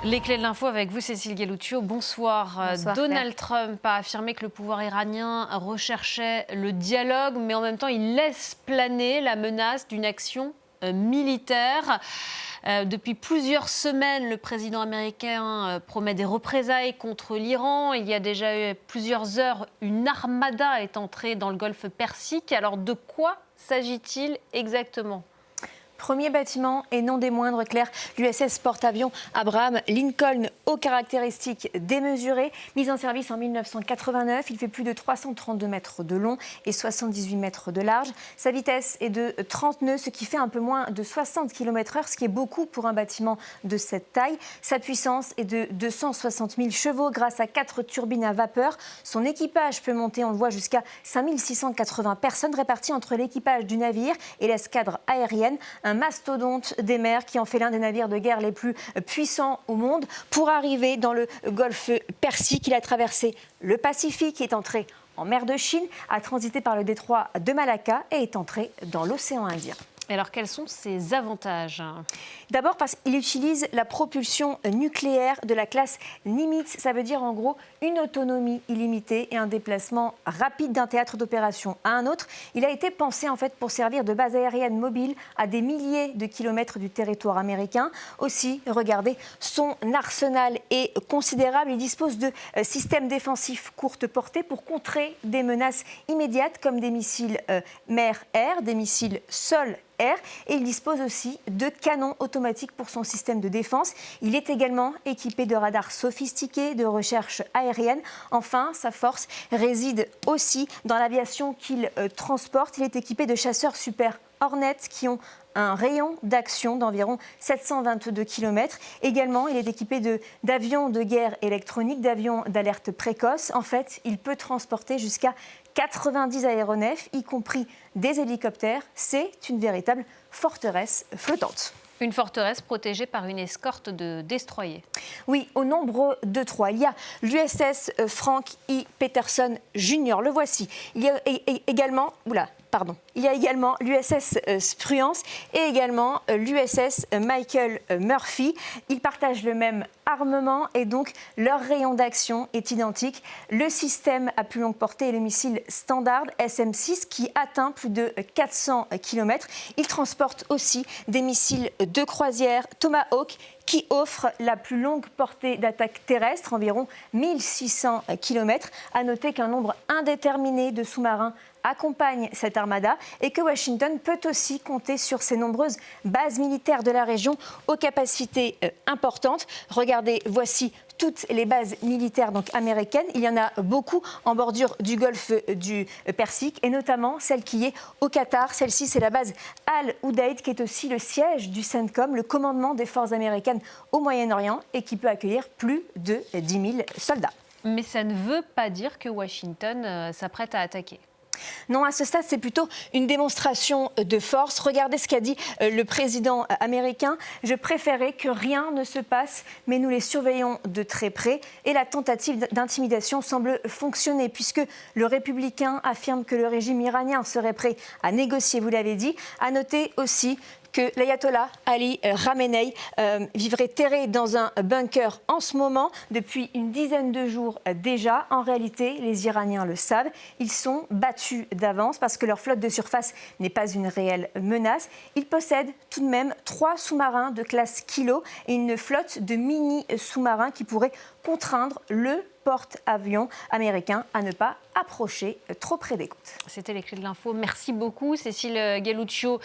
Les clés de l'info avec vous, Cécile Guelluccio. Bonsoir. Bonsoir, Donald Trump a affirmé que le pouvoir iranien recherchait le dialogue, mais en même temps, il laisse planer la menace d'une action militaire. Depuis plusieurs semaines, le président américain promet des représailles contre l'Iran. Il y a déjà eu plusieurs heures, une armada est entrée dans le golfe Persique. Alors, de quoi s'agit-il exactement ? Premier bâtiment, et non des moindres, Claire, l'USS porte-avions Abraham Lincoln, aux caractéristiques démesurées. Mis en service en 1989, il fait plus de 332 mètres de long et 78 mètres de large. Sa vitesse est de 30 nœuds, ce qui fait un peu moins de 60 km/h, ce qui est beaucoup pour un bâtiment de cette taille. Sa puissance est de 260 000 chevaux grâce à 4 turbines à vapeur. Son équipage peut monter, on le voit, jusqu'à 5680 personnes réparties entre l'équipage du navire et l'escadre aérienne. Un mastodonte des mers qui en fait l'un des navires de guerre les plus puissants au monde. Pour arriver dans le golfe Persique, il a traversé le Pacifique, est entré en mer de Chine, a transité par le détroit de Malacca et est entré dans l'océan Indien. Et alors, quels sont ses avantages ? D'abord parce qu'il utilise la propulsion nucléaire de la classe Nimitz. Ça veut dire en gros une autonomie illimitée et un déplacement rapide d'un théâtre d'opération à un autre. Il a été pensé en fait pour servir de base aérienne mobile à des milliers de kilomètres du territoire américain. Aussi, regardez, son arsenal est considérable. Il dispose de systèmes défensifs courte portée pour contrer des menaces immédiates comme des missiles mer-air, des missiles sol-air. Et il dispose aussi de canons automatiques pour son système de défense. Il est également équipé de radars sophistiqués de recherche aérienne. Enfin, sa force réside aussi dans l'aviation qu'il transporte. Il est équipé de chasseurs Super Hornet qui ont un rayon d'action d'environ 722 km. Également, il est équipé d'avions de guerre électroniques, d'avions d'alerte précoce. En fait, il peut transporter jusqu'à 90 aéronefs, y compris des hélicoptères. C'est une véritable forteresse flottante. Une forteresse protégée par une escorte de destroyers. Oui, au nombre de 3. Il y a l'USS Frank E. Peterson Jr. Le voici. Il y a également... Il y a également l'USS Spruance et également l'USS Michael Murphy. Ils partagent le même armement et donc leur rayon d'action est identique. Le système à plus longue portée est le missile Standard SM-6 qui atteint plus de 400 km. Il transporte aussi des missiles de croisière Tomahawk qui offre la plus longue portée d'attaque terrestre, environ 1600 km. À noter qu'un nombre indéterminé de sous-marins accompagne cette armada et que Washington peut aussi compter sur ses nombreuses bases militaires de la région aux capacités importantes. Regardez, voici toutes les bases militaires donc américaines. Il y en a beaucoup en bordure du golfe du Persique et notamment celle qui est au Qatar. Celle-ci, c'est la base Al-Udeid qui est aussi le siège du CENTCOM, le commandement des forces américaines au Moyen-Orient et qui peut accueillir plus de 10 000 soldats. Mais ça ne veut pas dire que Washington s'apprête à attaquer. Non, à ce stade, c'est plutôt une démonstration de force. Regardez ce qu'a dit le président américain. « Je préférais que rien ne se passe, mais nous les surveillons de très près. » Et la tentative d'intimidation semble fonctionner, puisque le républicain affirme que le régime iranien serait prêt à négocier, vous l'avez dit. À noter aussi que l'ayatollah Ali Khamenei vivrait terré dans un bunker en ce moment depuis une dizaine de jours déjà. En réalité, les Iraniens le savent, ils sont battus d'avance parce que leur flotte de surface n'est pas une réelle menace. Ils possèdent tout de même 3 sous-marins de classe Kilo et une flotte de mini-sous-marins qui pourraient contraindre le porte-avions américain à ne pas approcher trop près des côtes. C'était les clés de l'info. Merci beaucoup, Cécile Guelluccio.